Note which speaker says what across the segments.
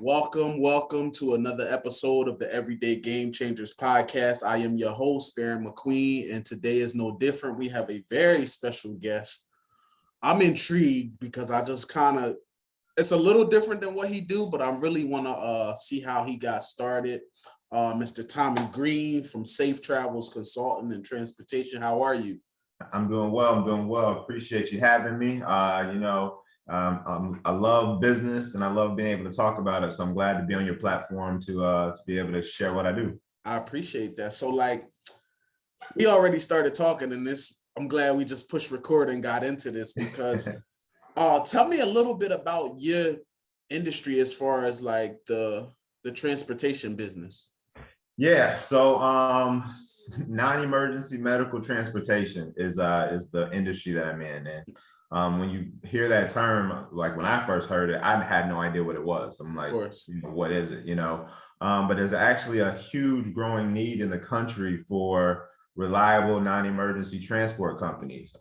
Speaker 1: Welcome to another episode of the Everyday Game Changers podcast. I am your host, Barion McQueen, and today is no different. We have a very special guest. I'm intrigued because I just it's a little different than what he do, but I really want to see how he got started. Mr. Tommy Green from Safe Travels Consulting and Transportation. How are you?
Speaker 2: I'm doing well. Appreciate you having me. I love business and I love being able to talk about it. So I'm glad to be on your platform to be able to share what I do.
Speaker 1: I appreciate that. So we already started talking and I'm glad we just pushed record and got into this because tell me a little bit about your industry as far as the transportation business.
Speaker 2: Yeah. So non-emergency medical transportation is the industry that I'm in. And when you hear that term, like when I first heard it, I had no idea what it was. I'm like, what is it? But there's actually a huge growing need in the country for reliable non-emergency transport companies.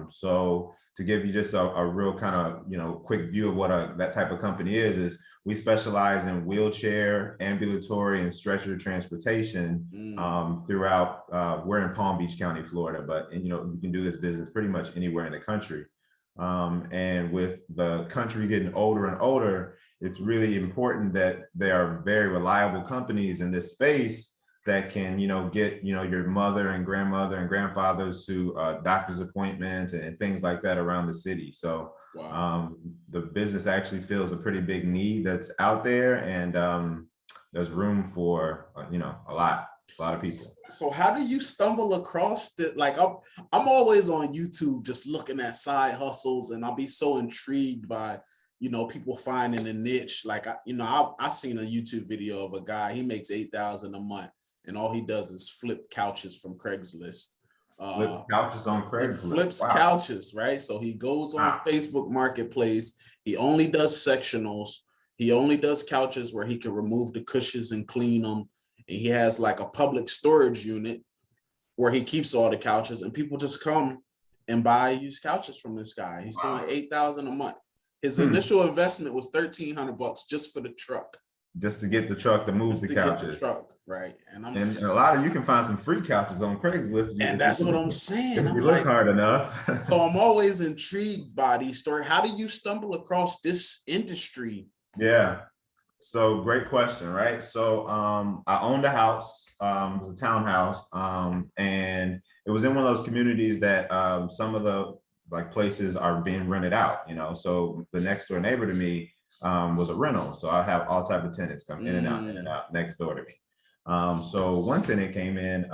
Speaker 2: So to give you just a real kind of, quick view of what that type of company is we specialize in wheelchair, ambulatory, and stretcher transportation throughout. We're in Palm Beach County, Florida, but you can do this business pretty much anywhere in the country. And with the country getting older and older, it's really important that there are very reliable companies in this space that can, get, your mother and grandmother and grandfathers to doctor's appointments and things like that around the city. So the business actually feels a pretty big need that's out there, and there's room for, a lot of people.
Speaker 1: So how do you stumble across that? I'm always on YouTube just looking at side hustles, and I'll be so intrigued by, people finding a niche. I seen a YouTube video of a guy, he makes $8,000 a month, and all he does is flip couches from Craigslist.
Speaker 2: Flip couches on Craigslist.
Speaker 1: Flips couches, right? So he goes on Facebook Marketplace. He only does sectionals. He only does couches where he can remove the cushions and clean them. And he has a public storage unit where he keeps all the couches, and people just come and buy used couches from this guy. He's doing $8,000 a month. His initial investment was $1,300 just for the truck.
Speaker 2: Just to get the truck to move the couches.
Speaker 1: Get the truck, right? And
Speaker 2: a lot of you can find some free couches on Craigslist.
Speaker 1: And that's what I'm saying.
Speaker 2: If you look hard enough.
Speaker 1: So I'm always intrigued by these stories. How do you stumble across this industry?
Speaker 2: Yeah. So great question, right? So I owned a house, it was a townhouse, and it was in one of those communities that some of the places are being rented out, so the next door neighbor to me was a rental. So I have all type of tenants come in and out next door to me. So one tenant came in,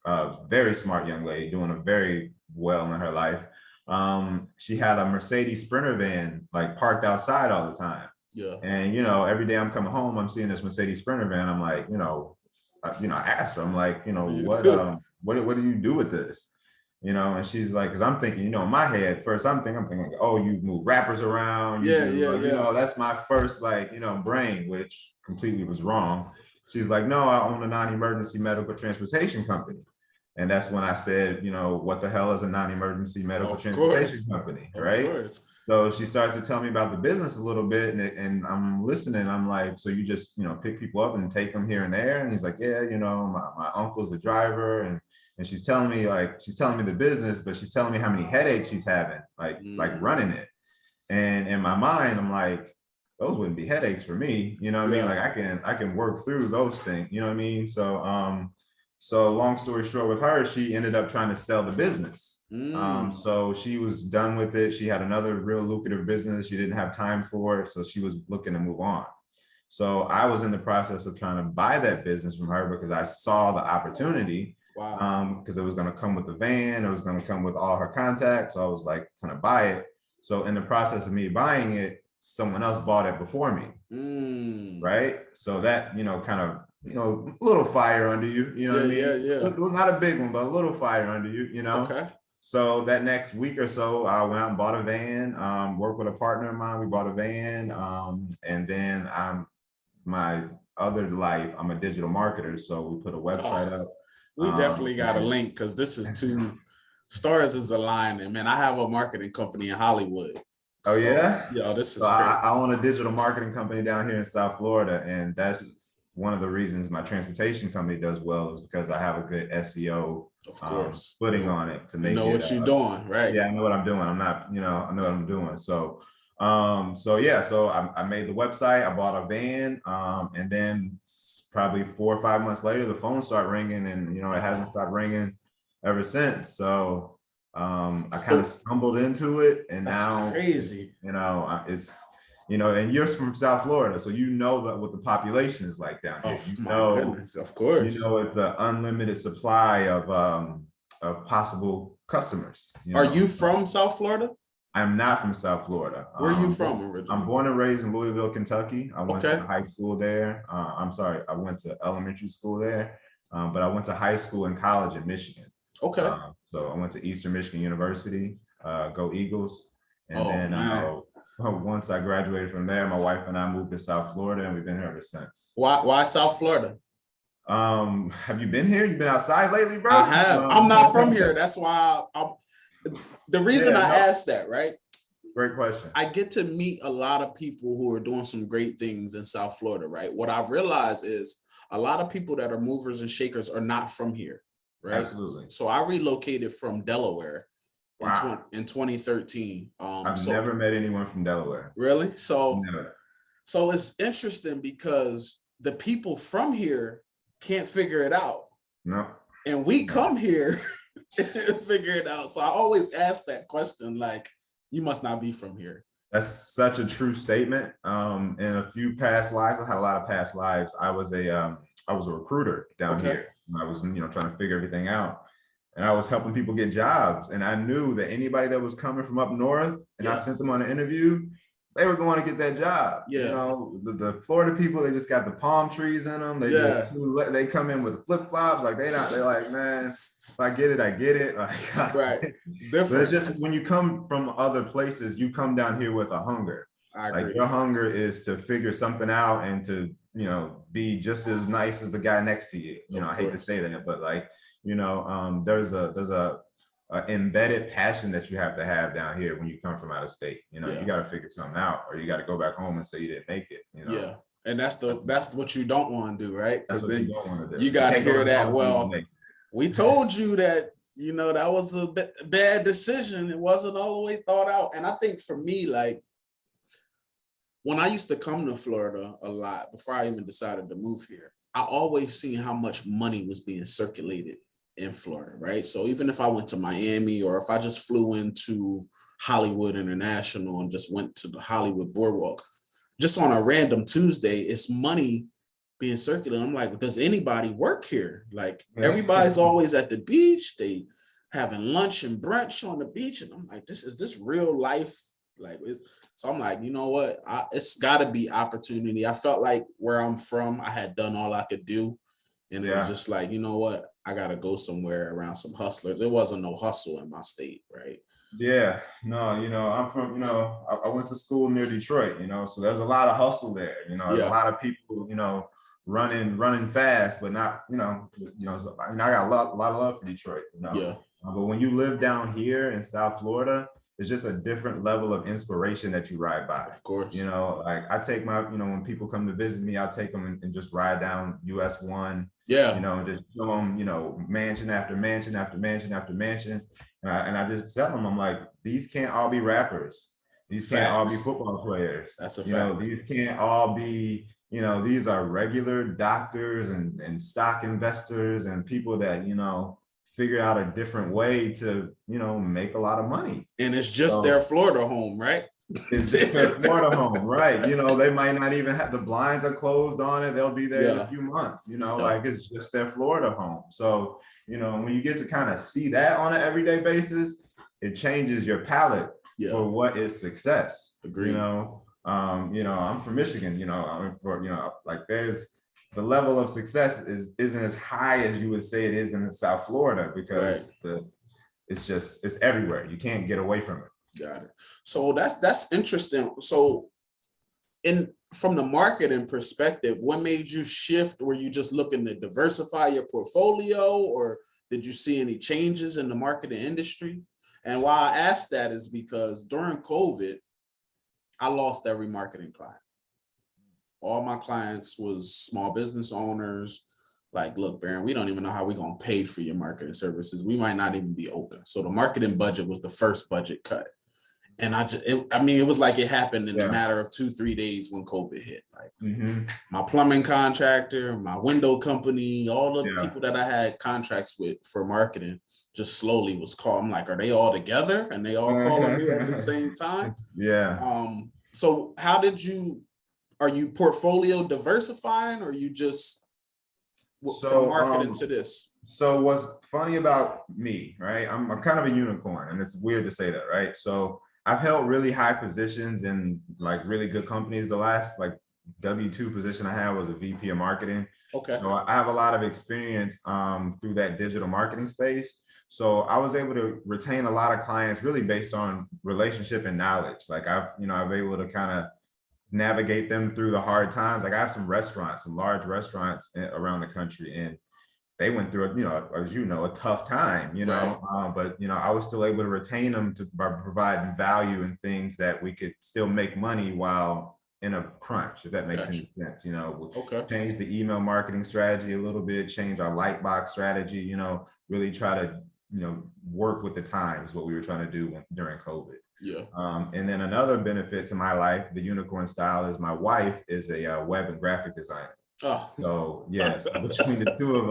Speaker 2: a very smart young lady doing a very well in her life. She had a Mercedes Sprinter van parked outside all the time.
Speaker 1: Yeah.
Speaker 2: And, every day I'm coming home, I'm seeing this Mercedes Sprinter van. I'm like, I asked her, I'm like, what do you do with this? And she's like, because I'm thinking, in my head, first I'm thinking, oh, you move wrappers around. That's my first, brain, which completely was wrong. She's like, no, I own a non-emergency medical transportation company. And that's when I said, what the hell is a non-emergency medical transportation company, right? So she starts to tell me about the business a little bit, and I'm listening. I'm like, so you just, pick people up and take them here and there? And he's like, yeah, my uncle's the driver. And she's telling me the business, but she's telling me how many headaches she's having, running it. And in my mind, I'm like, those wouldn't be headaches for me. You know what I mean? I can work through those things. You know what I mean? So long story short, with her, she ended up trying to sell the business. So she was done with it. She had another real lucrative business. She didn't have time for it. So she was looking to move on. So I was in the process of trying to buy that business from her because I saw the opportunity.
Speaker 1: Wow.
Speaker 2: Because it was going to come with the van. It was going to come with all her contacts. So I was like, kind of buy it. So in the process of me buying it, someone else bought it before me. Right. So that, kind of, a little fire under you, what I mean?
Speaker 1: Yeah.
Speaker 2: Not a big one, but a little fire under you,
Speaker 1: Okay.
Speaker 2: So that next week or so, I went out and bought a van, worked with a partner of mine. We bought a van. And then my other life, I'm a digital marketer. So we put a website up.
Speaker 1: We definitely got a link because this is two stars is aligning. Man, I have a marketing company in Hollywood.
Speaker 2: Oh
Speaker 1: So,
Speaker 2: yeah.
Speaker 1: this
Speaker 2: So
Speaker 1: is crazy.
Speaker 2: I own a digital marketing company down here in South Florida, and that's one of the reasons my transportation company does well is because I have a good SEO
Speaker 1: Of course.
Speaker 2: footing on it to
Speaker 1: You
Speaker 2: make
Speaker 1: know
Speaker 2: it.
Speaker 1: what you're doing, right?
Speaker 2: Yeah, I know what I'm doing. I'm not, I know what I'm doing. So, so I made the website. I bought a van, and then probably 4 or 5 months later, the phone started ringing, and it hasn't stopped ringing ever since. So, I kind of
Speaker 1: So
Speaker 2: stumbled into it, and
Speaker 1: that's
Speaker 2: now,
Speaker 1: crazy.
Speaker 2: it's, and you're from South Florida, so you know that what the population is like down
Speaker 1: Oh
Speaker 2: here.
Speaker 1: my goodness, of course.
Speaker 2: It's an unlimited supply of possible customers.
Speaker 1: Are you from South Florida?
Speaker 2: I'm not from South Florida.
Speaker 1: Where are you from
Speaker 2: I'm
Speaker 1: originally?
Speaker 2: born and raised in Louisville, Kentucky. I went
Speaker 1: Okay.
Speaker 2: to high school there. I'm sorry, I went to elementary school there, but I went to high school and college in Michigan.
Speaker 1: Okay.
Speaker 2: So I went to Eastern Michigan University, go Eagles. And
Speaker 1: Oh
Speaker 2: then
Speaker 1: man.
Speaker 2: once I graduated from there, my wife and I moved to South Florida, and we've been here ever since.
Speaker 1: Why South Florida?
Speaker 2: Have you been here? You been outside lately, bro?
Speaker 1: I have. I'm not from here. That's why the reason
Speaker 2: Yeah,
Speaker 1: I
Speaker 2: no,
Speaker 1: asked that, right?
Speaker 2: great question.
Speaker 1: I get to meet a lot of people who are doing some great things in South Florida, right? What I've realized is a lot of people that are movers and shakers are not from here, right?
Speaker 2: Absolutely.
Speaker 1: So I relocated from Delaware
Speaker 2: Wow.
Speaker 1: in 2013.
Speaker 2: I've never met anyone from Delaware.
Speaker 1: Really?
Speaker 2: Never.
Speaker 1: So it's interesting because the people from here can't figure it out.
Speaker 2: No.
Speaker 1: And we come here and figure it out. So I always ask that question, like, you must not be from here.
Speaker 2: That's such a true statement. In a few past lives, I had a lot of past lives. I was a recruiter down here. I was, trying to figure everything out. And I was helping people get jobs. And I knew that anybody that was coming from up north and I sent them on an interview, they were going to get that job.
Speaker 1: Yeah.
Speaker 2: The Florida people, they just got the palm trees in them. They come in with flip flops. Like they're like, man, if I get it, I get it. Like,
Speaker 1: right.
Speaker 2: Different. But it's just when you come from other places, you come down here with a hunger.
Speaker 1: I agree.
Speaker 2: Like your hunger is to figure something out and to, be just as nice as the guy next to you. I hate to say that, but like, there's a embedded passion that you have to have down here when you come from out of state. You got to figure something out, or you got to go back home and say you didn't make it.
Speaker 1: Yeah, and that's what you don't want to do, right?
Speaker 2: Because then you don't want to do.
Speaker 1: You got to hear that. Well, we told you that that was a bad decision. It wasn't all the way thought out. And I think for me, like when I used to come to Florida a lot before I even decided to move here, I always seen how much money was being circulated in Florida, right? So even if I went to Miami or if I just flew into Hollywood International and just went to the Hollywood Boardwalk, just on a random Tuesday, it's money being circulated. I'm like, does anybody work here? Like everybody's always at the beach. They having lunch and brunch on the beach. And I'm like, is this real life? Like, so I'm like, you know what? It's gotta be opportunity. I felt like where I'm from, I had done all I could do. And it was just like, you know what? I got to go somewhere around some hustlers. There wasn't no hustle in my state, right?
Speaker 2: Yeah, no, I'm from, I went to school near Detroit, so there's a lot of hustle there. There's a lot of people, running fast, but not, I got a lot of love for Detroit,
Speaker 1: Yeah.
Speaker 2: But when you live down here in South Florida, it's just a different level of inspiration that you ride by.
Speaker 1: Of course.
Speaker 2: Like I take my, when people come to visit me, I'll take them and just ride down US 1.
Speaker 1: Yeah.
Speaker 2: Just show them, mansion after mansion after mansion after mansion. And I just tell them, I'm like, these can't all be rappers. These can't all be football players.
Speaker 1: That's a fact.
Speaker 2: These can't all be, these are regular doctors and stock investors and people that, figure out a different way to, make a lot of money.
Speaker 1: And it's just their Florida home, right?
Speaker 2: It's just their Florida home, right? They might not even have the blinds are closed on it. They'll be there in a few months, like it's just their Florida home. So, when you get to kind of see that on an everyday basis, it changes your palette for what is success.
Speaker 1: Agreed.
Speaker 2: I'm from Michigan, like there's the level of success isn't as high as you would say it is in South Florida because it's everywhere. You can't get away from it.
Speaker 1: Got it. So that's interesting. So from the marketing perspective, what made you shift? Were you just looking to diversify your portfolio, or did you see any changes in the marketing industry? And why I asked that is because during COVID, I lost every marketing client. All my clients was small business owners. Like, look, Barion, we don't even know how we're going to pay for your marketing services. We might not even be open. So the marketing budget was the first budget cut. And it was like it happened in a matter of 2-3 days when COVID hit. Like my plumbing contractor, my window company, all the people that I had contracts with for marketing just slowly was called. I'm like, are they all together? And they all calling me at the same time? So how are you portfolio diversifying, or you just from marketing to this?
Speaker 2: So what's funny about me, right? I'm kind of a unicorn, and it's weird to say that, right? So I've held really high positions in like really good companies. The last like W-2 position I had was a VP of marketing.
Speaker 1: Okay.
Speaker 2: So I have a lot of experience through that digital marketing space. So I was able to retain a lot of clients really based on relationship and knowledge. Like I've been able to kind of navigate them through the hard times. Like I have some large restaurants around the country, and they went through, as you know, a tough time, but, I was still able to retain them by providing value and things that we could still make money while in a crunch, if that makes any sense. Change the email marketing strategy a little bit, change our Lightbox strategy, really try to, work with the times, what we were trying to do during COVID. And then another benefit to my life, the unicorn style, is my wife is a web and graphic designer. So yes, between the two of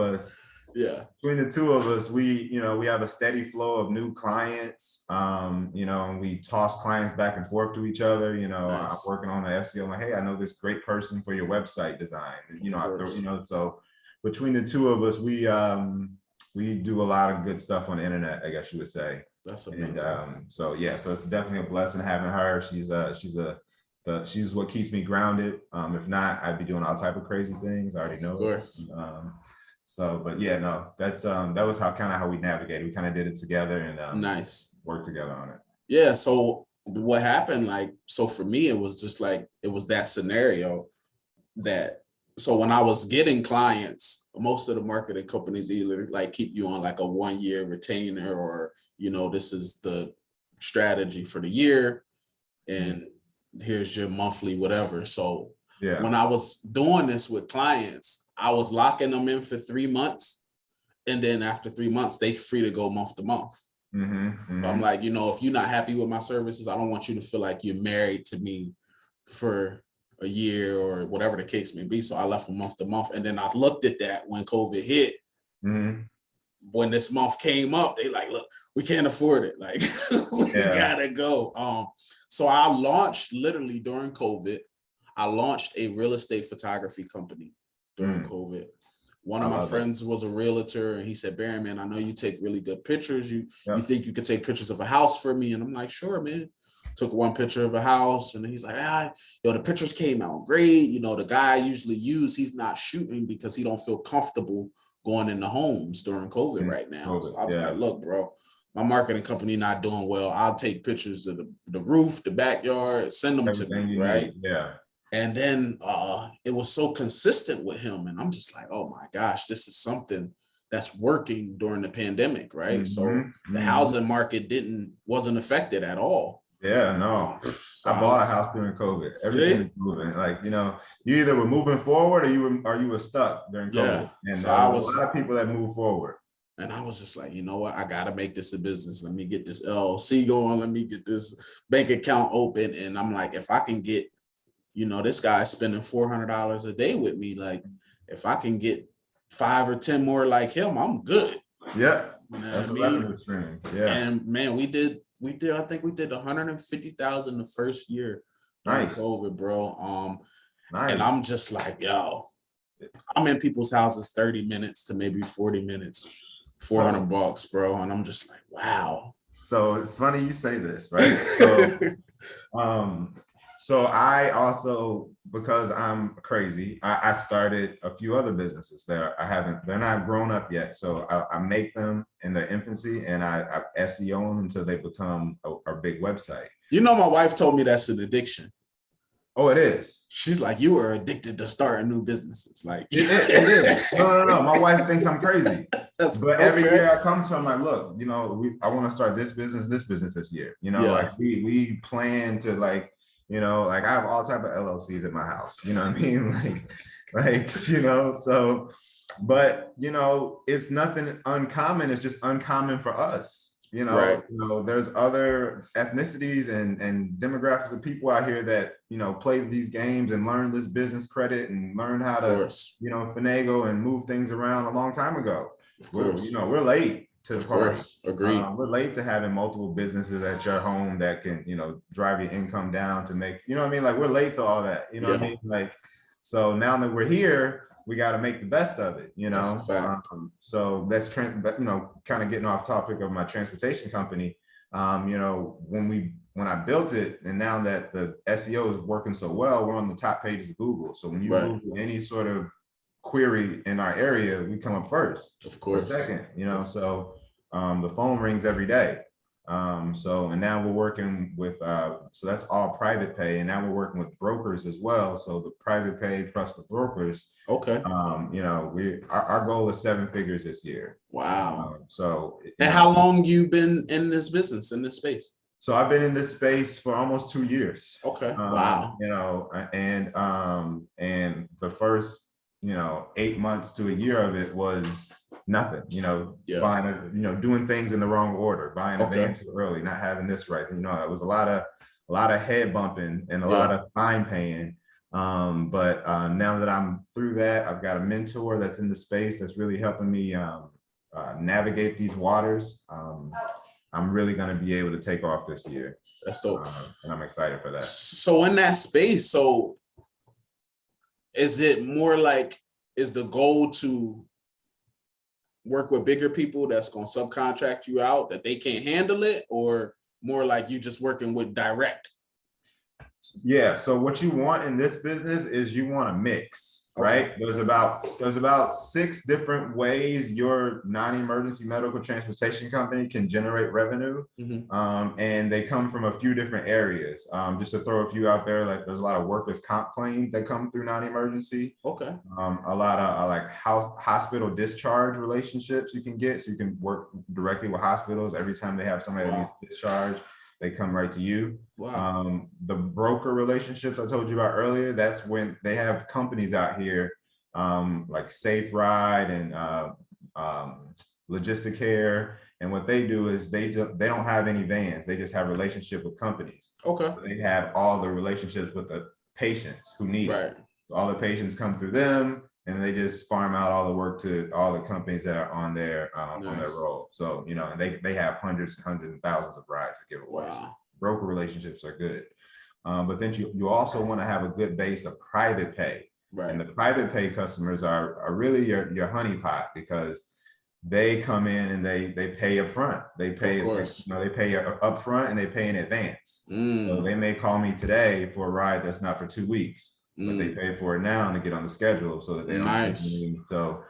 Speaker 2: us, we have a steady flow of new clients. And we toss clients back and forth to each other. I'm working on the SEO. I'm like, hey, I know this great person for your website design. And, so between the two of us, we do a lot of good stuff on the internet, I guess you would say.
Speaker 1: That's amazing.
Speaker 2: And so it's definitely a blessing having her. She's what keeps me grounded. If not, I'd be doing all type of crazy things. I already know. Of course. That was how we navigated. We kind of did it together and worked together on it.
Speaker 1: Yeah. So what happened? So for me, it was just like it was that scenario so when I was getting clients, most of the marketing companies either like keep you on like a 1-year retainer, or this is the strategy for the year, and here's your monthly whatever. So when I was doing this with clients, I was locking them in for 3 months, and then after 3 months, they free to go month to month. So I'm like, if you're not happy with my services, I don't want you to feel like you're married to me for a year or whatever the case may be. So I left from month to month, and then I looked at that when COVID hit. When this month came up, they like, look, we can't afford it. Like we gotta go. So I launched literally during COVID. I launched a real estate photography company during COVID. One of my friends was a realtor, and he said, Barion, man, I know you take really good pictures. You think you could take pictures of a house for me? And I'm like, sure, man. Took one picture of a house, and he's like, the pictures came out great. The guy I usually use, he's not shooting because he don't feel comfortable going into homes during COVID right now. So I was like, look, bro, my marketing company not doing well. I'll take pictures of the roof, the backyard, send them to me, right? And then it was so consistent with him, and I'm just like, oh my gosh, this is something that's working during the pandemic, right? So the housing market wasn't affected at all.
Speaker 2: So I bought a house during COVID. Everything was moving. Like, you either were moving forward or you were stuck during COVID. And so a lot of people that moved forward.
Speaker 1: And I was just like, you know what? I got to make this a business. Let me get this LLC going. Let me get this bank account open. And I'm like, if I can get, this guy's spending $400 a day with me. Like, if I can get 5 or 10 more like him, I'm good.
Speaker 2: That's a revenue stream.
Speaker 1: And man, I think we did 150,000 the first year during COVID, bro. And I'm just like, yo, I'm in people's houses 30 minutes to maybe 40 minutes, $400, bro. And I'm just like, wow.
Speaker 2: So it's funny you say this, right? So I also, because I'm crazy, I started a few other businesses they're not grown up yet. So I make them in their infancy, and I SEO them until they become a big website.
Speaker 1: My wife told me that's an addiction.
Speaker 2: Oh, it is.
Speaker 1: She's like, you are addicted to starting new businesses. Like
Speaker 2: it is. No. My wife thinks I'm crazy. But every year I come to her, I'm like, look, I want to start this business this year. Like we plan to You know, like I have all type of LLCs at my house. You know what I mean? Like you know, so. But you know, it's nothing uncommon. It's just uncommon for us.
Speaker 1: Right.
Speaker 2: You know, there's other ethnicities and demographics of people out here that, you know, play these games and learn this business credit and learn how to, you know, finagle and move things around a long time ago. You know, we're late to the party.
Speaker 1: Agreed.
Speaker 2: We're late to having multiple businesses at your home that can, you know, drive your income down to make, you know what I mean? Like we're late to all that, you know what I mean? Like, so now that we're here, we got to make the best of it, you know? So that's, you know, kind of getting off topic of my transportation company. You know, when I built it, and now that the SEO is working so well, we're on the top pages of Google. So when you Google any sort of query in our area, we come up first, or second, you know? So the phone rings every day. So, and now we're working with, so that's all private pay. And now we're working with brokers as well. So the private pay plus the brokers. You know, our goal is 7 figures this year.
Speaker 1: Wow.
Speaker 2: So,
Speaker 1: and how long you been in this business, in this space?
Speaker 2: So I've been in this space for almost 2 years.
Speaker 1: Okay. Wow.
Speaker 2: You know, and the first, you know, 8 months to a year of it was nothing, you know, buying you know, doing things in the wrong order, buying a van too early, not having this right. You know, it was a lot of head bumping and a lot of fine paying. But now that I'm through that, I've got a mentor that's in the space that's really helping me navigate these waters. I'm really going to be able to take off this year.
Speaker 1: That's dope.
Speaker 2: And I'm excited for that.
Speaker 1: So in that space, so is it more like, is the goal to work with bigger people that's going to subcontract you out that they can't handle it, or more like you just working with direct?
Speaker 2: Yeah. So what you want in this business is you want a mix. Right. There's about 6 different ways your non-emergency medical transportation company can generate revenue. And they come from a few different areas. Just to throw a few out there, like there's a lot of workers' comp claims that come through non-emergency. A lot of like hospital discharge relationships you can get. So you can work directly with hospitals every time they have somebody that needs discharge. They come right to you. The broker relationships I told you about earlier, that's when they have companies out here like Safe Ride and Logistic Care. And what they do is they don't have any vans. They just have relationship with companies. So they have all the relationships with the patients who need it. So all the patients come through them, and they just farm out all the work to all the companies that are on their roll. So, you know, and they have hundreds and thousands of rides to give away. So broker relationships are good. But then you also want to have a good base of private pay. And the private pay customers are really your honeypot, because they come in and they pay up front. They pay, you know, they pay up front and they pay in advance. So they may call me today for a ride that's not for 2 weeks. But they pay for it now to get on the schedule, so that they don't. So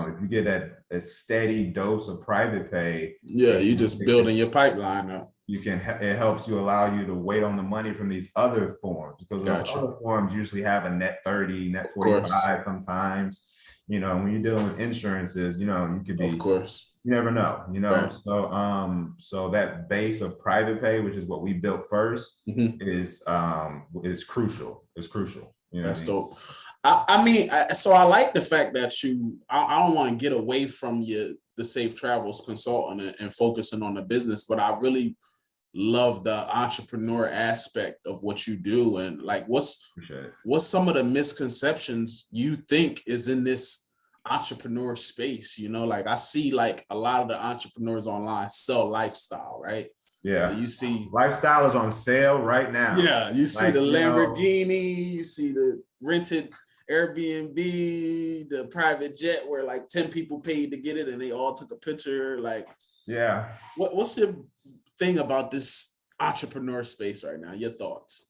Speaker 2: if you get a steady dose of private pay,
Speaker 1: you just building your pipeline up.
Speaker 2: It helps you, allow you to wait on the money from these other forms, because those other forms usually have a net 30, net 45 sometimes. You know, when you're dealing with insurances, you know, you could be, you never know, you know. So that base of private pay, which is what we built first, is crucial. It's crucial. You know,
Speaker 1: that's dope. I mean, so I like the fact that I don't want to get away from the Safe Travels consultant and focusing on the business, but I really love the entrepreneur aspect of what you do. And like, what's some of the misconceptions you think is in this entrepreneur space? You know, like I see like a lot of the entrepreneurs online sell lifestyle, right?
Speaker 2: Yeah.
Speaker 1: So you see
Speaker 2: lifestyle is on sale right now.
Speaker 1: Yeah. You see the Lamborghini, you see the rented Airbnb, the private jet where like 10 people paid to get it and they all took a picture. Like, what's your thing about this entrepreneur space right now? Your thoughts?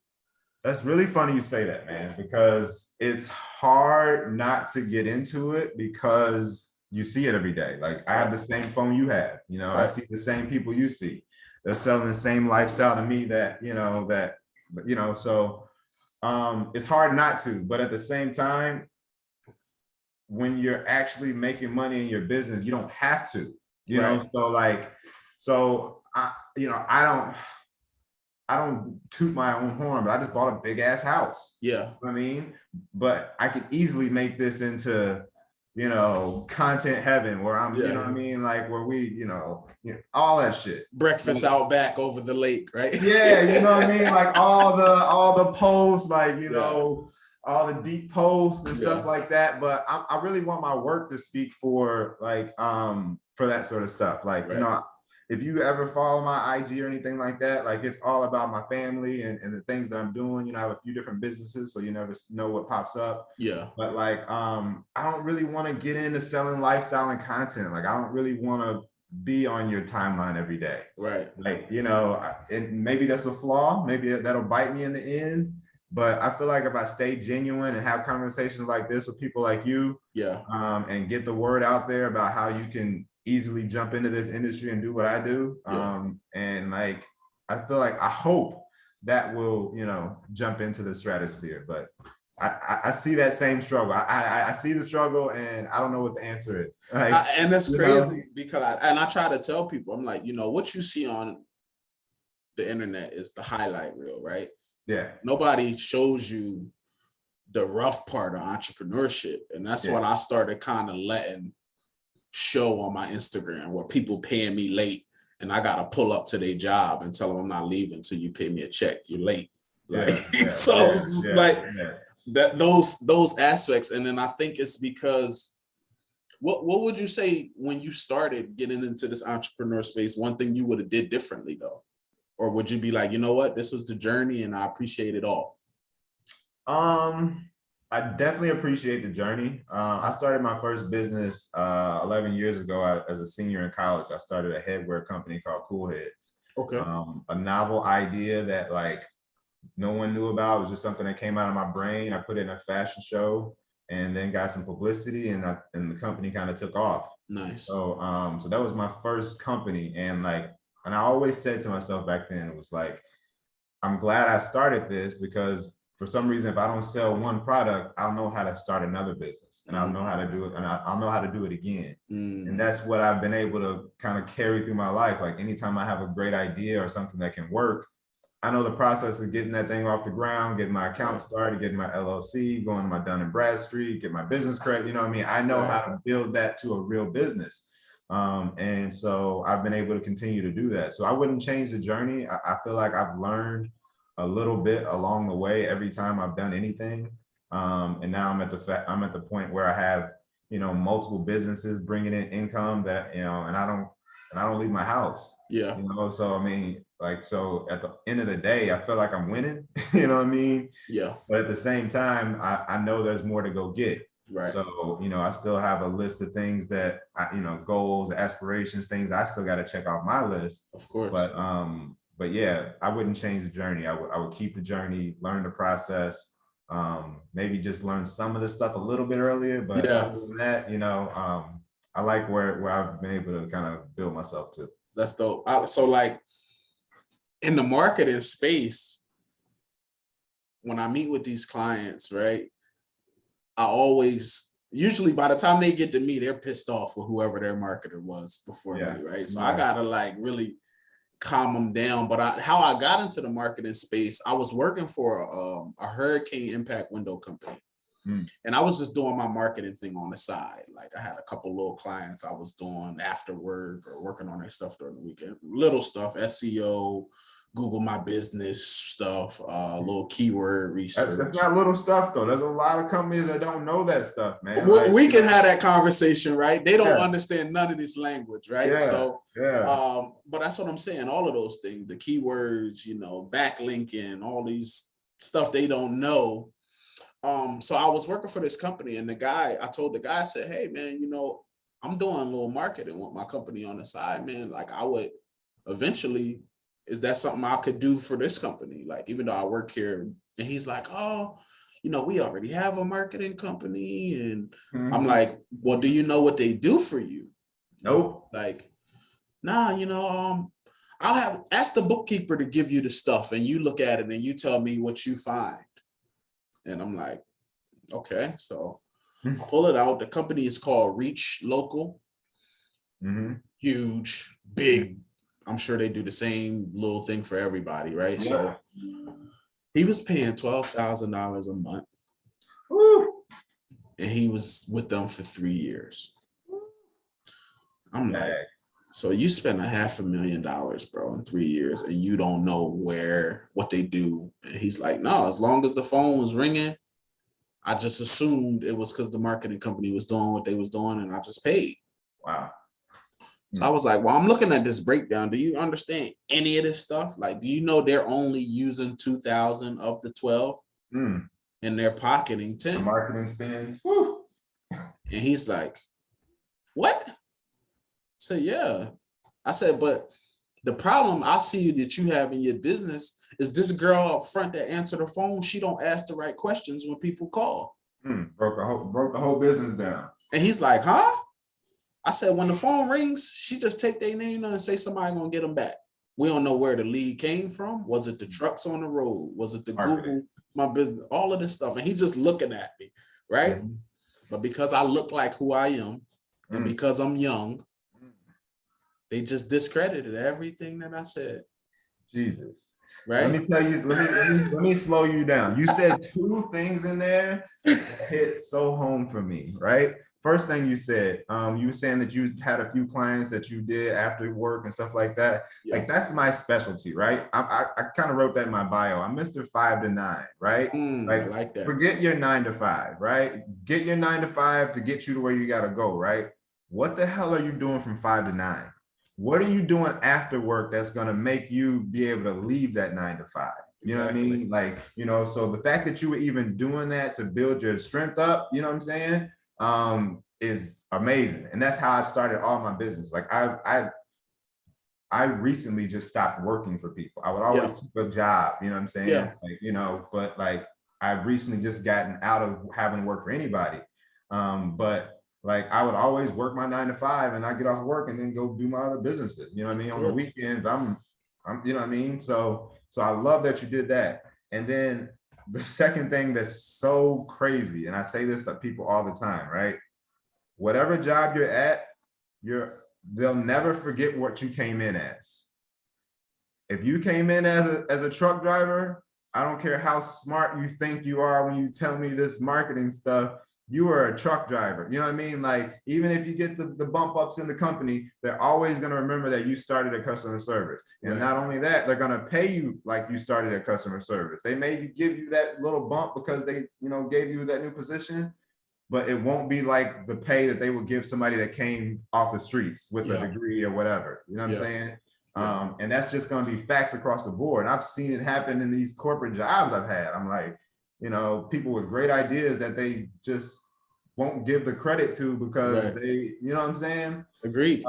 Speaker 2: That's really funny you say that, man, because it's hard not to get into it, because you see it every day. Like I have the same phone you have, you know, I see the same people you see. They're selling the same lifestyle to me that, so it's hard not to, but at the same time, when you're actually making money in your business, you don't have to, you know, so I don't, I don't toot my own horn, but I just bought a big ass house.
Speaker 1: Yeah.
Speaker 2: You know what I mean? But I could easily make this into, you know, content heaven where I'm, you know what I mean? Like where we, you know, all that shit.
Speaker 1: Breakfast out back over the lake, right?
Speaker 2: Yeah, you know what I mean? Like all the posts, like, you know, all the deep posts and stuff like that. But I really want my work to speak for like for that sort of stuff. Like, you know, if you ever follow my IG or anything like that, like it's all about my family and the things that I'm doing. You know, I have a few different businesses, so you never know what pops up.
Speaker 1: Yeah.
Speaker 2: But like I don't really want to get into selling lifestyle and content. Like I don't really want to be on your timeline every day.
Speaker 1: Right.
Speaker 2: Like, you know, and maybe that's a flaw. Maybe that'll bite me in the end. But I feel like if I stay genuine and have conversations like this with people like you, and get the word out there about how you can easily jump into this industry and do what I do. And like, I feel like I hope that will, you know, jump into the stratosphere. But I see that same struggle. I see the struggle and I don't know what the answer is. Like,
Speaker 1: and that's crazy because I try to tell people, I'm like, you know, what you see on the internet is the highlight reel, right?
Speaker 2: Yeah.
Speaker 1: Nobody shows you the rough part of entrepreneurship. And that's what I started kind of letting show on my Instagram, where people paying me late and I got to pull up to their job and tell them I'm not leaving until you pay me a check. You're late. That those aspects. And then I think it's because what would you say when you started getting into this entrepreneur space, one thing you would have did differently though? Or would you be like, you know what, this was the journey and I appreciate it all?
Speaker 2: I definitely appreciate the journey. I started my first business 11 years ago as a senior in college. I started a headwear company called Cool Heads. Okay. A novel idea that like no one knew about. It was just something that came out of my brain. I put it in a fashion show and then got some publicity and the company kind of took off.
Speaker 1: Nice.
Speaker 2: So so that was my first company. And like, and I always said to myself back then, it was like, I'm glad I started this because for some reason, if I don't sell one product, I'll know how to start another business and I'll know how to do it and I'll know how to do it again. And that's what I've been able to kind of carry through my life. Like anytime I have a great idea or something that can work, I know the process of getting that thing off the ground, getting my account started, getting my LLC, going to my Dun & Bradstreet, get my business credit. You know what I mean? I know how to build that to a real business. And so I've been able to continue to do that. So I wouldn't change the journey. I feel like I've learned a little bit along the way every time I've done anything. And now I'm at the point where I have, you know, multiple businesses bringing in income that, you know, and I don't leave my house.
Speaker 1: Yeah.
Speaker 2: You know, so I mean, like, so at the end of the day, I feel like I'm winning, you know what I mean?
Speaker 1: Yeah.
Speaker 2: But at the same time, I know there's more to go get.
Speaker 1: Right.
Speaker 2: So, you know, I still have a list of things that you know, goals, aspirations, things I still got to check off my list.
Speaker 1: Of course.
Speaker 2: But yeah, I wouldn't change the journey. I would keep the journey, learn the process, maybe just learn some of the stuff a little bit earlier. But other than that, you know, I like where I've been able to kind of build myself to.
Speaker 1: That's dope. So like in the marketing space, when I meet with these clients, right, I always, usually by the time they get to me, they're pissed off with whoever their marketer was before me, right? So I gotta like really calm them down. But how I got into the marketing space, I was working for a hurricane impact window company. And I was just doing my marketing thing on the side. Like I had a couple little clients I was doing after work or working on their stuff during the weekend. Little stuff, SEO, Google My Business stuff, little keyword research.
Speaker 2: That's not little stuff though. There's a lot of companies that don't know that stuff, man.
Speaker 1: We can have that conversation, right? They don't understand none of this language, right? But that's what I'm saying. All of those things, the keywords, you know, backlinking, all these stuff they don't know. So I was working for this company and I told the guy, I said, hey man, you know, I'm doing a little marketing with my company on the side, man. Like I would eventually, is that something I could do for this company? Like, even though I work here. And he's like, oh, you know, we already have a marketing company. And I'm like, well, do you know what they do for you?
Speaker 2: Nope.
Speaker 1: Like, nah, you know, I'll ask the bookkeeper to give you the stuff and you look at it and you tell me what you find. And I'm like, okay, so I pull it out. The company is called Reach Local. Huge, big I'm sure they do the same little thing for everybody, right?
Speaker 2: Yeah.
Speaker 1: So he was paying $12,000 a month.
Speaker 2: Woo.
Speaker 1: And he was with them for 3 years. I'm like, so you spent $500,000, bro, in 3 years, and you don't know what they do. And he's like, no, as long as the phone was ringing, I just assumed it was because the marketing company was doing what they was doing, and I just paid.
Speaker 2: Wow.
Speaker 1: So I was like, well, I'm looking at this breakdown. Do you understand any of this stuff? Like, do you know they're only using 2,000 of the 12 and they're pocketing 10?
Speaker 2: The marketing spend. Woo.
Speaker 1: And he's like, what? I said, yeah. I said, but the problem I see that you have in your business is this girl up front that answered the phone. She don't ask the right questions when people call.
Speaker 2: Broke the whole business down.
Speaker 1: And he's like, huh? I said, when the phone rings, she just take their name and say somebody gonna get them back. We don't know where the lead came from. Was it the trucks on the road? Was it the Google, my business, all of this stuff? And he's just looking at me, right? But because I look like who I am and because I'm young, they just discredited everything that I said.
Speaker 2: Jesus.
Speaker 1: Right?
Speaker 2: Let me tell you, let me slow you down. You said two things in there that hit so home for me, right? First thing you said, you were saying that you had a few clients that you did after work and stuff like that. Yeah. Like that's my specialty, right? I kind of wrote that in my bio. I'm Mr. 5 to 9, right?
Speaker 1: I like that.
Speaker 2: Forget your 9 to 5, right? Get your 9 to 5 to get you to where you got to go, right? What the hell are you doing from 5 to 9? What are you doing after work that's going to make you be able to leave that 9 to 5? You know what I mean? Like, you know, so the fact that you were even doing that to build your strength up, you know what I'm saying? Is amazing. And that's how I've started all my business. Like I recently just stopped working for people. I would always keep a job, you know what I'm saying? Yeah. Like, you know, but like I've recently just gotten out of having to work for anybody. But like I would always work my 9 to 5 and I get off work and then go do my other businesses. You know what I mean? On the weekends, I'm you know what I mean? So I love that you did that. And then the second thing that's so crazy, and I say this to people all the time, right? Whatever job you're at, they'll never forget what you came in as. If you came in as a truck driver, I don't care how smart you think you are when you tell me this marketing stuff, you are a truck driver. You know what I mean? Like, even if you get the bump ups in the company, they're always going to remember that you started at customer service. And not only that, they're going to pay you like you started at customer service. They may give you that little bump because they, you know, gave you that new position, but it won't be like the pay that they would give somebody that came off the streets with a degree or whatever. You know what I'm saying? And that's just going to be facts across the board. And I've seen it happen in these corporate jobs I've had. I'm like, you know, people with great ideas that they just won't give the credit to because they, you know what I'm saying?
Speaker 1: Agreed.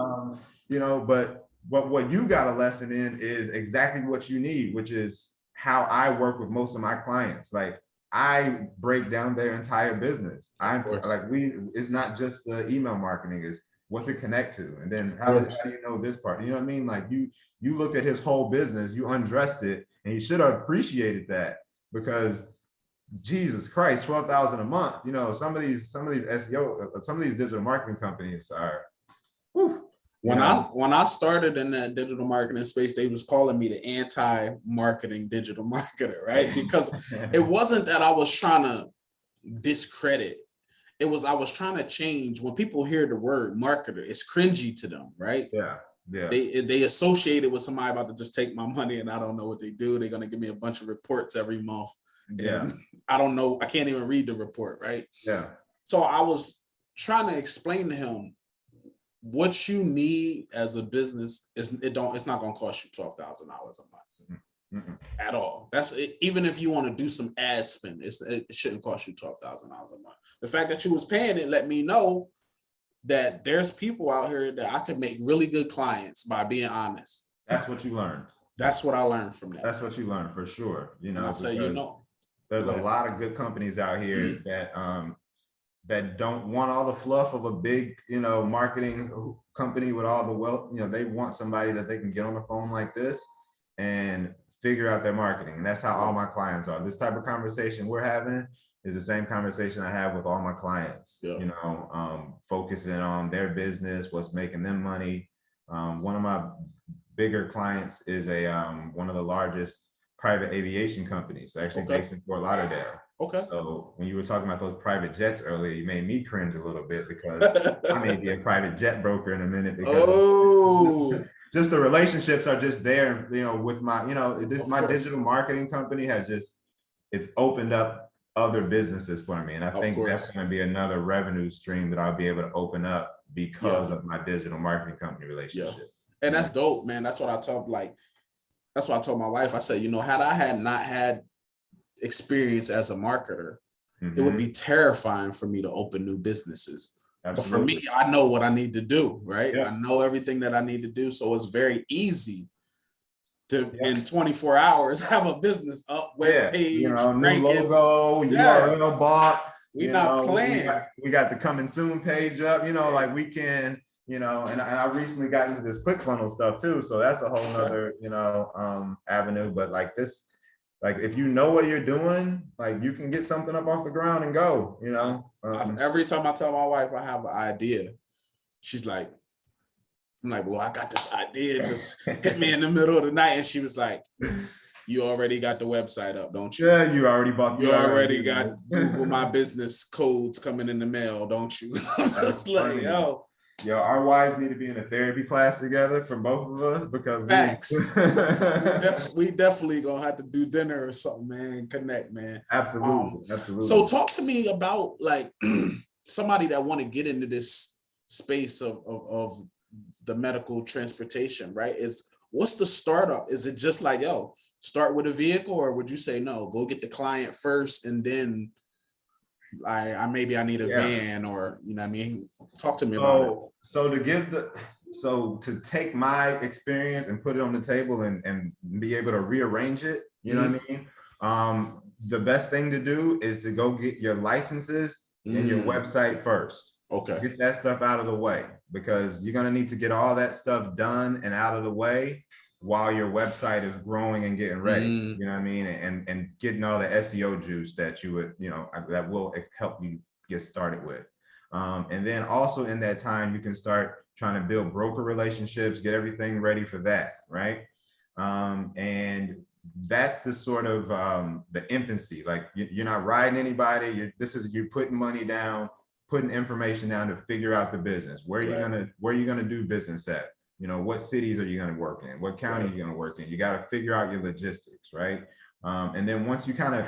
Speaker 2: You know, but what you got a lesson in is exactly what you need, which is how I work with most of my clients. Like I break down their entire business. It's not just the email marketing, is what's it connect to? And then how do you know this part? You know what I mean? Like you looked at his whole business, you undressed it, and he should have appreciated that, because Jesus Christ, 12,000 a month. You know, some of these SEO, some of these digital marketing companies are.
Speaker 1: When I started in that digital marketing space, they was calling me the anti-marketing digital marketer, right? Because it wasn't that I was trying to discredit. It was I was trying to change. When people hear the word marketer, it's cringy to them, right?
Speaker 2: Yeah.
Speaker 1: They associate it with somebody about to just take my money and I don't know what they do. They're gonna give me a bunch of reports every month. And I don't know, I can't even read the report, right?
Speaker 2: Yeah.
Speaker 1: So I was trying to explain to him what you need as a business it's not gonna cost you $12,000 a month at all. That's it. Even if you want to do some ad spend, it shouldn't cost you $12,000 a month. The fact that you was paying it let me know that there's people out here that I could make really good clients by being honest.
Speaker 2: That's what you learned.
Speaker 1: That's what I learned from that.
Speaker 2: That's what you learned for sure. You know,
Speaker 1: and I say, you know,
Speaker 2: there's a lot of good companies out here that don't want all the fluff of a big, you know, marketing company with all the wealth. You know, they want somebody that they can get on the phone like this and figure out their marketing. And that's how all my clients are. This type of conversation we're having is the same conversation I have with all my clients, you know, focusing on their business, what's making them money, One of my bigger clients is one of the largest private aviation companies, actually based in Fort Lauderdale.
Speaker 1: Okay.
Speaker 2: So when you were talking about those private jets earlier, you made me cringe a little bit because I may be a private jet broker in a minute because just the relationships are just there, with my, my digital marketing company it's opened up other businesses for me. And I think that's going to be another revenue stream that I'll be able to open up because of my digital marketing company relationship.
Speaker 1: Yeah. And that's dope, man. That's what I told my wife. I said, had I not had experience as a marketer, it would be terrifying for me to open new businesses. Absolutely. But for me, I know what I need to do, right? Yeah. I know everything that I need to do. So it's very easy to, in 24 hours, have a business up, web page,
Speaker 2: new logo, URL bought.
Speaker 1: We're not playing.
Speaker 2: We got the coming soon page up, like we can, and I recently got into this ClickFunnels stuff too. So that's a whole nother, avenue. But like this, like if you know what you're doing, like you can get something up off the ground and go,
Speaker 1: every time I tell my wife I have an idea, she's like, I'm like, well, I got this idea, just hit me in the middle of the night. And she was like, you already got the website up, don't you?
Speaker 2: Yeah, you already bought
Speaker 1: You already got Google My Business codes coming in the mail, don't you? I'm just like, yo,
Speaker 2: our wives need to be in a therapy class together for both of us because
Speaker 1: facts. we definitely gonna have to do dinner or something, man. Connect, man.
Speaker 2: Absolutely.
Speaker 1: So talk to me about like somebody that want to get into this space of the medical transportation, right? What's the startup? Is it just like, start with a vehicle, or would you say no, go get the client first and then maybe I need a van, or what I mean? Talk to me about it.
Speaker 2: So to take my experience and put it on the table and be able to rearrange it, you know what I mean? The best thing to do is to go get your licenses and your website first.
Speaker 1: Okay.
Speaker 2: Get that stuff out of the way, because you're going to need to get all that stuff done and out of the way while your website is growing and getting ready, you know what I mean? And getting all the SEO juice that you would, that will help you get started with. And then also in that time, you can start trying to build broker relationships, get everything ready for that, right? And that's the sort of the infancy. Like you're not riding anybody. You're putting money down, putting information down to figure out the business. Where you gonna do business at? What cities are you going to work in? What county are you going to work in? You got to figure out your logistics, right? And then once you kind of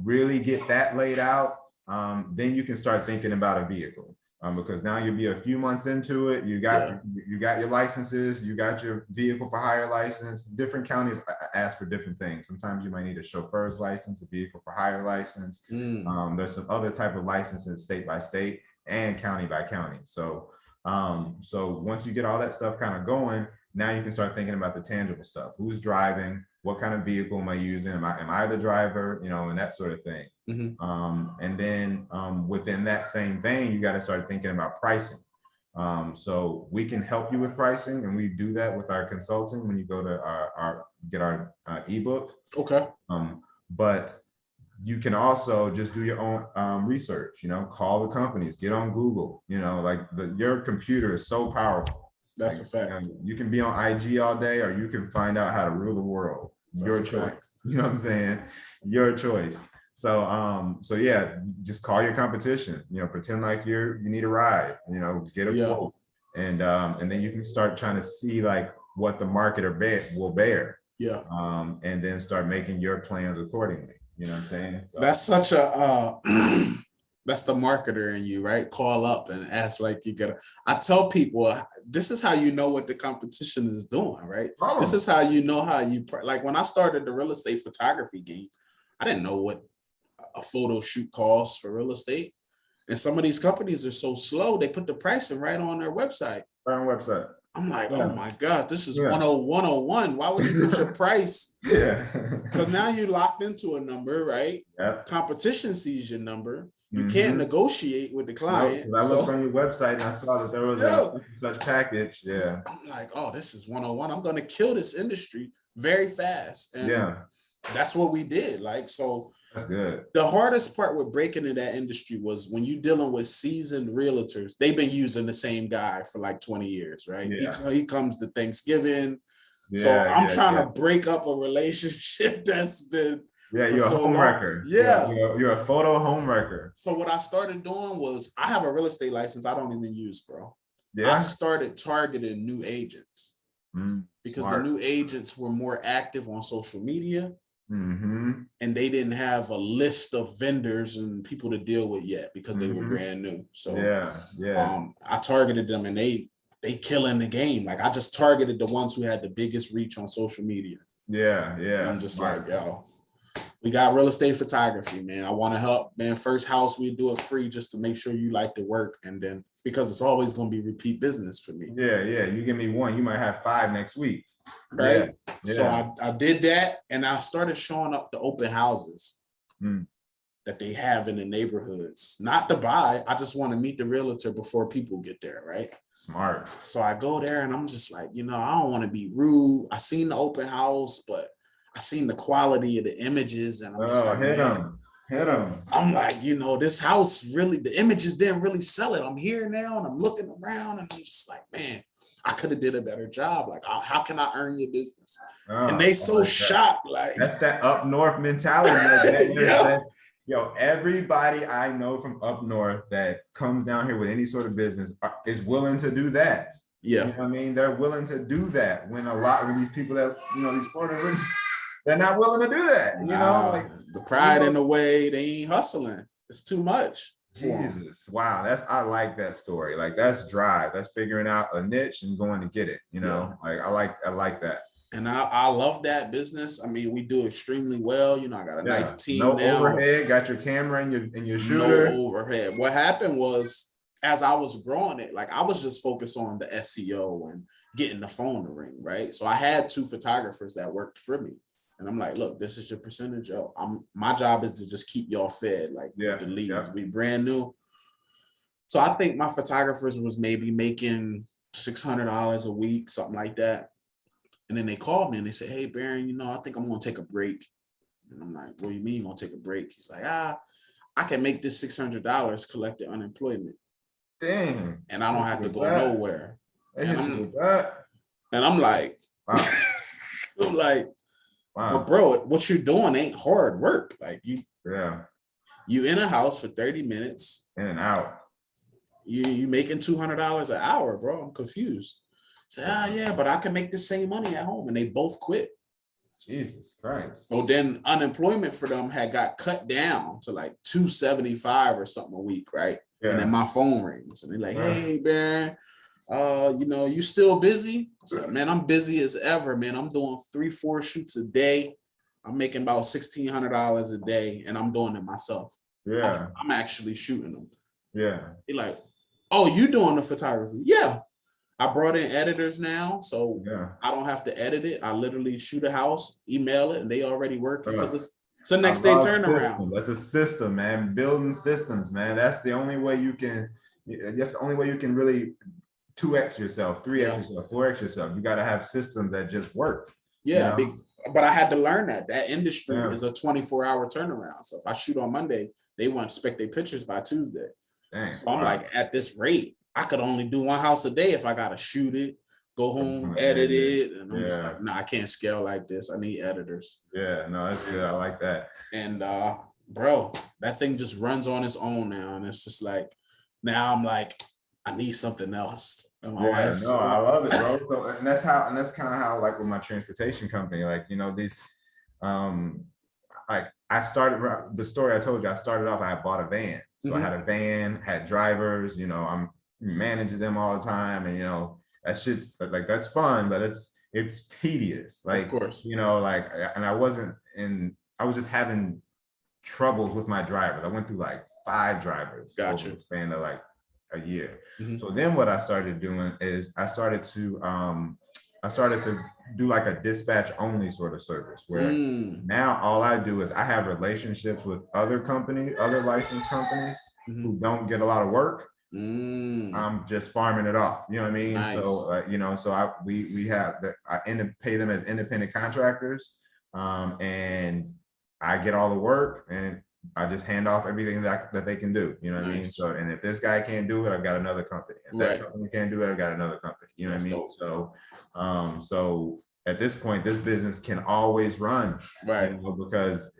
Speaker 2: really get that laid out, then you can start thinking about a vehicle, because now you'll be a few months into it. You got your licenses, you got your vehicle for hire license. Different counties ask for different things. Sometimes you might need a chauffeur's license, a vehicle for hire license. There's some other type of licenses state by state and county by county. So once you get all that stuff kind of going, now you can start thinking about the tangible stuff. Who's driving? What kind of vehicle am I using? Am I the driver? And that sort of thing. And then within that same vein, you got to start thinking about pricing. So we can help you with pricing, and we do that with our consulting when you go to get our ebook.
Speaker 1: Okay.
Speaker 2: But you can also just do your own research, call the companies, get on Google, your computer is so powerful.
Speaker 1: That's a fact.
Speaker 2: You can be on IG all day, or you can find out how to rule the world. Your choice. You know what I'm saying? Your choice. So yeah, just call your competition, pretend like you need a ride, get a quote. And then you can start trying to see like what the market will bear. Yeah. And then start making your plans accordingly. You know what I'm saying? So.
Speaker 1: That's such a that's the marketer in you, right? Call up and ask like you gotta. I tell people this is how you know what the competition is doing, right? Oh. This is how you know how you like. When I started the real estate photography game, I didn't know what a photo shoot costs for real estate, and some of these companies are so slow. They put the pricing right on their website.
Speaker 2: Right on website.
Speaker 1: I'm like, oh my God, this is 101. Why would you put your price? Because now you're locked into a number, right? Yep. Competition sees your number. You can't negotiate with the client.
Speaker 2: I looked on your website and I saw that there was a such package. Yeah.
Speaker 1: I'm like, oh, this is 101. I'm going to kill this industry very fast. And that's what we did. Like, so
Speaker 2: That's good.
Speaker 1: The hardest part with breaking in that industry was when you're dealing with seasoned realtors. They've been using the same guy for like 20 years, right?
Speaker 2: Yeah.
Speaker 1: He comes to Thanksgiving. So
Speaker 2: Yeah,
Speaker 1: I'm
Speaker 2: yeah,
Speaker 1: trying
Speaker 2: yeah.
Speaker 1: to break up a relationship that's been
Speaker 2: Yeah,
Speaker 1: for
Speaker 2: you're a
Speaker 1: so
Speaker 2: home
Speaker 1: long.
Speaker 2: wrecker.
Speaker 1: Yeah.
Speaker 2: You're a photo home wrecker.
Speaker 1: So what I started doing was I have a real estate license I don't even use, bro. I
Speaker 2: Yeah.
Speaker 1: started targeting new agents because the
Speaker 2: Smart.
Speaker 1: new agents were more active on social media.
Speaker 2: Mm-hmm.
Speaker 1: And they didn't have a list of vendors and people to deal with yet because they were brand new. So
Speaker 2: Yeah.
Speaker 1: I targeted them and they killing the game. Like I just targeted the ones who had the biggest reach on social media.
Speaker 2: Yeah.
Speaker 1: And
Speaker 2: Yeah.
Speaker 1: I'm just
Speaker 2: Smart.
Speaker 1: like, yo, we got real estate photography, man. I want to help, man. First house, we do it free just to make sure you like the work. And then because it's always going to be repeat business for me.
Speaker 2: Yeah. You give me one, you might have 5 next week.
Speaker 1: Right.
Speaker 2: Yeah.
Speaker 1: So I did that and I started showing up to open houses that they have in the neighborhoods, not to buy. I just want to meet the realtor before people get there. Right.
Speaker 2: Smart.
Speaker 1: So I go there and I'm just like, I don't want to be rude. I seen the open house, but I seen the quality of the images and I'm just like,
Speaker 2: hit
Speaker 1: man,
Speaker 2: him.
Speaker 1: I'm like, this house really, the images didn't really sell it. I'm here now and I'm looking around and I'm just like, man, I could have did a better job. Like, how can I earn your business? And they so
Speaker 2: like
Speaker 1: shocked. Like
Speaker 2: that's that up north mentality. Everybody I know from up north that comes down here with any sort of business is willing to do that.
Speaker 1: Yeah.
Speaker 2: You know what I mean? They're willing to do that when a lot of these people that, these foreigners, they're not willing to do that. Like
Speaker 1: the pride in the way, they ain't hustling. It's too much.
Speaker 2: Jesus. Wow. I like that story. Like that's drive. That's figuring out a niche and going to get it. Like I like that.
Speaker 1: And I love that business. I mean, we do extremely well. I got a nice team
Speaker 2: no
Speaker 1: now.
Speaker 2: Overhead, got your camera and your shooter.
Speaker 1: No overhead. What happened was as I was growing it, like I was just focused on the SEO and getting the phone to ring, right? So I had 2 photographers that worked for me. And I'm like, look, this is your percentage. My job is to just keep y'all fed, like with the leads. We brand new. So I think my photographers was maybe making $600 a week, something like that. And then they called me and they said, hey, Barion, I think I'm going to take a break. And I'm like, what do you mean you're going to take a break? He's like, I can make this $600 collecting unemployment.
Speaker 2: Dang.
Speaker 1: And I don't have to go nowhere. And I'm like,
Speaker 2: wow.
Speaker 1: I'm like, wow. But bro, what you're doing ain't hard work. Like you in a house for 30 minutes.
Speaker 2: In and out.
Speaker 1: You making $200 an hour, bro. I'm confused. Say, yeah, but I can make the same money at home. And they both quit.
Speaker 2: Jesus Christ.
Speaker 1: So then unemployment for them had got cut down to like $275 or something a week, right? Yeah. And then my phone rings and they're like, hey, Barion, you still busy? I said, man, I'm busy as ever, man. I'm doing 3-4 shoots a day. I'm making about $1,600 a day and I'm doing it myself.
Speaker 2: Yeah.
Speaker 1: I'm actually shooting them.
Speaker 2: Yeah.
Speaker 1: They're like, oh, you doing the photography? Yeah. I brought in editors now, so I don't have to edit it. I literally shoot a house, email it, and they already working because it's a next day turnaround.
Speaker 2: That's a system, man. Building systems, man. That's the only way you can. That's the only way you can really 2x yourself, 3x yourself, 4x yourself. You got to have systems that just work.
Speaker 1: Yeah, but I had to learn that industry is a 24-hour turnaround. So if I shoot on Monday, they want to expect their pictures by Tuesday. Dang, so I'm like, at this rate, I could only do 1 house a day if I got to shoot it, go home, edit it. And I'm just like, I can't scale like this. I need editors.
Speaker 2: Yeah, no, that's good. I like that.
Speaker 1: And bro, that thing just runs on its own now. And it's just like, now I'm like, I need something else.
Speaker 2: I love it, bro. So, and that's kind of how, like with my transportation company, like, these, like I started the story I told you, I started off, I bought a van. So I had a van, had drivers, I'm managing them all the time. And, that shit's like, that's fun, but it's tedious. Like,
Speaker 1: of course,
Speaker 2: and I was just having troubles with my drivers. I went through like 5 drivers over the span of like a year. So then what I started doing is I started to do like a dispatch only sort of service where now all I do is I have relationships with other licensed companies who don't get a lot of work. I'm just farming it off. You know what I mean? Nice. So, we have that. I pay them as independent contractors. And I get all the work and I just hand off everything that they can do. You know what I mean? So, and if this guy can't do it, I've got another company. If that company can't do it, I've got another company. You know what I mean? Dope. So at this point, this business can always run,
Speaker 1: right?
Speaker 2: You know, because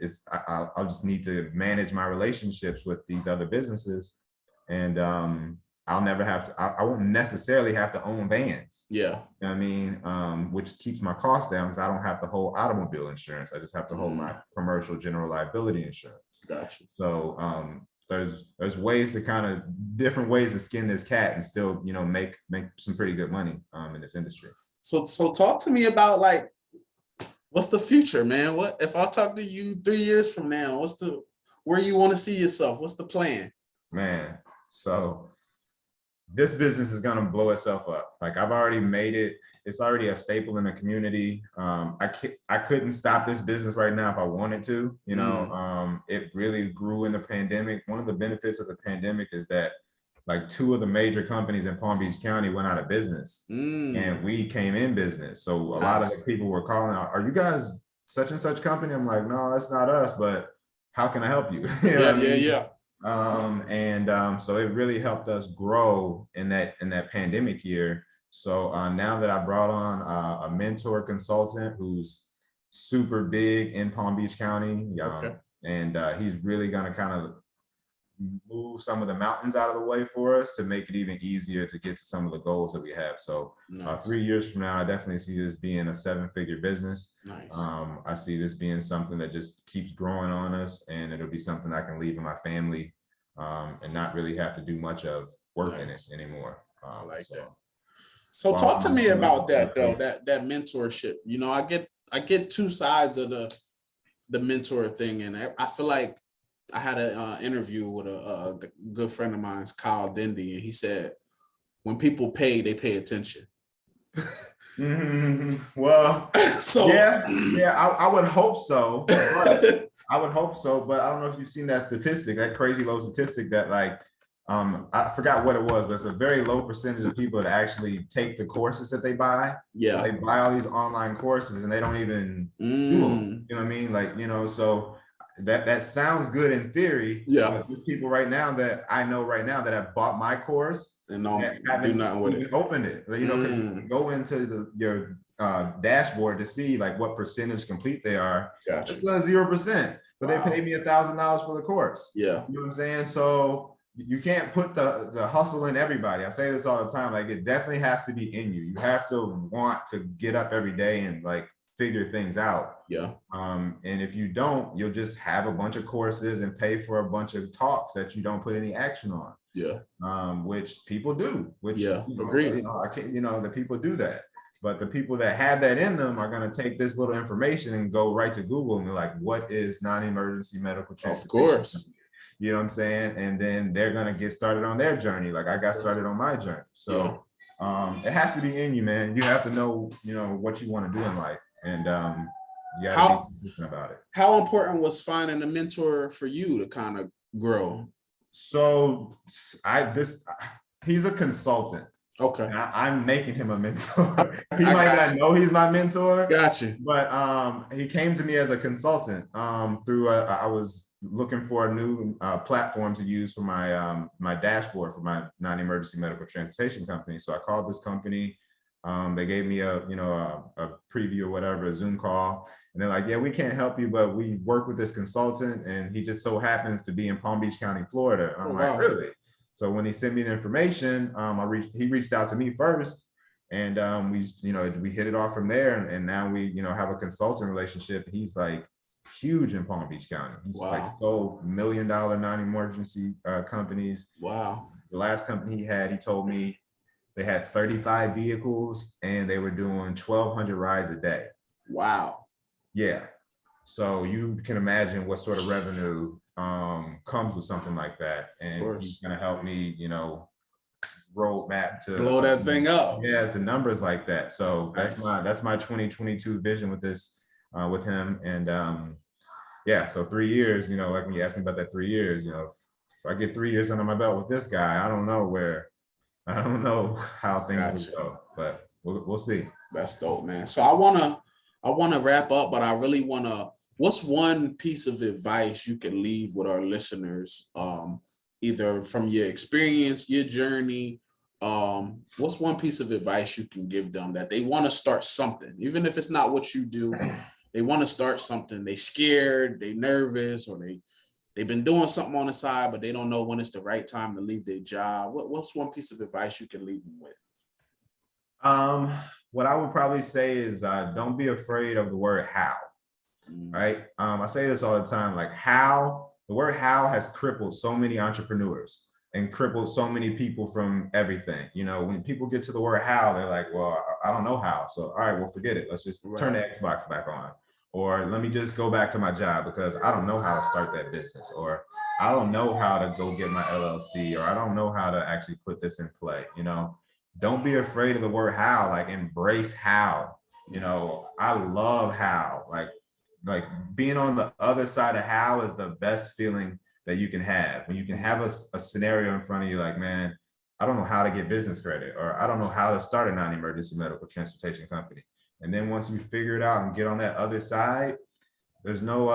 Speaker 2: I'll just need to manage my relationships with these other businesses, and I'll never have to. I won't necessarily have to own vans.
Speaker 1: Yeah,
Speaker 2: you know what I mean, which keeps my costs down because I don't have to hold automobile insurance. I just have to hold my commercial general liability insurance.
Speaker 1: Gotcha.
Speaker 2: So there's ways to kind of different ways to skin this cat and still, you know, make some pretty good money in this industry.
Speaker 1: So talk to me about, like, what's the future, man? What if I talk to you 3 years from now? Where you want to see yourself? What's the plan?
Speaker 2: Man, so this business is gonna blow itself up. Like, I've already made it. It's already a staple in the community. I couldn't stop this business right now if I wanted to. You know, it really grew in the pandemic. One of the benefits of the pandemic is that, like, 2 of the major companies in Palm Beach County went out of business, and we came in business. So a lot of the people were calling out, "Are you guys such and such company?" I'm like, "No, that's not us, but how can I help you?" You know what I mean?
Speaker 1: Yeah.
Speaker 2: So it really helped us grow in that pandemic year. So now that I brought on a mentor consultant who's super big in Palm Beach County, and he's really gonna kind of move some of the mountains out of the way for us to make it even easier to get to some of the goals that we have. So 3 years from now, I definitely see this being a 7-figure business. I see this being something that just keeps growing on us, and it'll be something I can leave in my family and not really have to do much of work in it anymore.
Speaker 1: I like that. So talk to me about that, though, that mentorship. You know, I get 2 sides of the mentor thing, and I feel like I had an interview with a good friend of mine, Kyle Dendy, and he said, when people pay, they pay attention.
Speaker 2: Well, so I would hope so. I would hope so, but I don't know if you've seen that statistic, that crazy low statistic that, like, I forgot what it was, but it's a very low percentage of people that actually take the courses that they buy.
Speaker 1: Yeah,
Speaker 2: so they buy all these online courses and they don't even do them. You know what I mean? Like, you know, so that sounds good in theory.
Speaker 1: Yeah,
Speaker 2: but there's people right now that I know right now that have bought my course
Speaker 1: and do nothing with it.
Speaker 2: Opened it. You know, go into your dashboard to see, like, what percentage complete they are.
Speaker 1: Gotcha.
Speaker 2: It's 0%, but they paid me $1,000 for the course.
Speaker 1: Yeah,
Speaker 2: you know what I'm saying? So you can't put the hustle in everybody. I say this all the time. Like, it definitely has to be in you. You have to want to get up every day and, like, figure things out.
Speaker 1: Yeah.
Speaker 2: And if you don't, you'll just have a bunch of courses and pay for a bunch of talks that you don't put any action on.
Speaker 1: Yeah.
Speaker 2: Which people do. Which,
Speaker 1: agreed.
Speaker 2: The people do that. But the people that have that in them are going to take this little information and go right to Google and be like, what is non-emergency medical transportation?
Speaker 1: Of course.
Speaker 2: You know what I'm saying? And then they're going to get started on their journey. Like I got started on my journey. So it has to be in you, man. You have to know, what you want to do in life. And you got to be consistent about it.
Speaker 1: How important was finding a mentor for you to kind of grow?
Speaker 2: So he's a consultant.
Speaker 1: Okay.
Speaker 2: I'm making him a mentor. He might not know he's my mentor.
Speaker 1: Gotcha.
Speaker 2: But he came to me as a consultant through I was looking for a new platform to use for my my dashboard for my non-emergency medical transportation company. So I called this company. They gave me a preview or whatever, a Zoom call. And they're like, yeah, we can't help you, but we work with this consultant and he just so happens to be in Palm Beach County, Florida. And I'm like, really? So when he sent me the information, he reached out to me first, and we hit it off from there. And now we, have a consulting relationship. He's like huge in Palm Beach County. He's like sold $1 million non-emergency companies.
Speaker 1: Wow.
Speaker 2: The last company he had, he told me they had 35 vehicles and they were doing 1,200 rides a day. Wow. Yeah. So you can imagine what sort of revenue comes with something like that. And he's going to help me, roadmap to
Speaker 1: blow that thing up.
Speaker 2: Yeah, the numbers like that. So that's my 2022 vision with this, with him. And so 3 years, like when you asked me about that 3 years, if I get 3 years under my belt with this guy, I don't know how things will go, but we'll see.
Speaker 1: That's dope, man. So I wanna wrap up, but I really wanna what's one piece of advice you can leave with our listeners, either from your experience, your journey? What's one piece of advice you can give them that they want to start something, even if it's not what you do, they want to start something, they scared, they nervous, or they've been doing something on the side, but they don't know when it's the right time to leave their job. What's one piece of advice you can leave them with?
Speaker 2: What I would probably say is don't be afraid of the word how. Right? I say this all the time, like the word how has crippled so many entrepreneurs and crippled so many people from everything. You know, when people get to the word how, they're like, well, I don't know how. So, all right, well, forget it. Let's just turn the Xbox back on. Or let me just go back to my job because I don't know how to start that business. Or I don't know how to go get my LLC. Or I don't know how to actually put this in play. You know, don't be afraid of the word how, like embrace how. You know, I love how, like being on the other side of how is the best feeling that you can have. When you can have a scenario in front of you, like, man, I don't know how to get business credit, or I don't know how to start a non-emergency medical transportation company. And then once you figure it out and get on that other side, there's no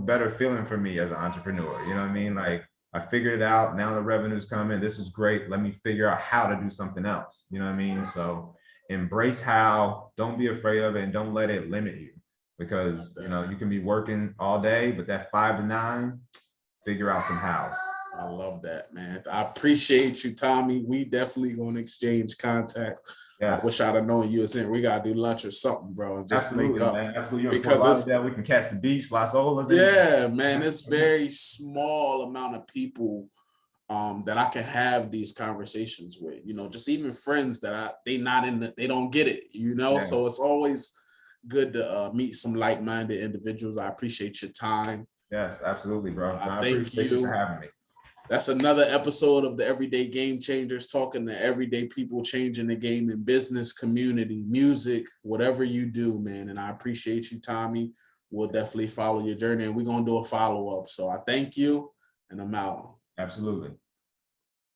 Speaker 2: better feeling for me as an entrepreneur. You know what I mean? Like, I figured it out. Now the revenue's coming. This is great. Let me figure out how to do something else. You know what I mean? So embrace how, don't be afraid of it, and don't let it limit you. Because, you know, you can be working all day, but that 5 to 9, figure out some hows.
Speaker 1: I love that, man. I appreciate you, Tommy. We definitely gonna exchange contact. Yes. I wish I'd have known you was in. We gotta do lunch or something, bro, and just link up.
Speaker 2: Man. Absolutely. Because it's that we can catch the beach, Las Olas.
Speaker 1: Yeah, man. It's very small amount of people that I can have these conversations with. You know, just even friends that they don't get it. You know, so it's always good to meet some like-minded individuals. I appreciate your time.
Speaker 2: Yes, absolutely, bro.
Speaker 1: I thank you
Speaker 2: for having me.
Speaker 1: That's another episode of the Everyday Game Changers, talking to everyday people changing the game in business, community, music, whatever you do, man. And I appreciate you, Tommy. We'll definitely follow your journey, and we're going to do a follow-up. So I thank you, and I'm out.
Speaker 2: Absolutely.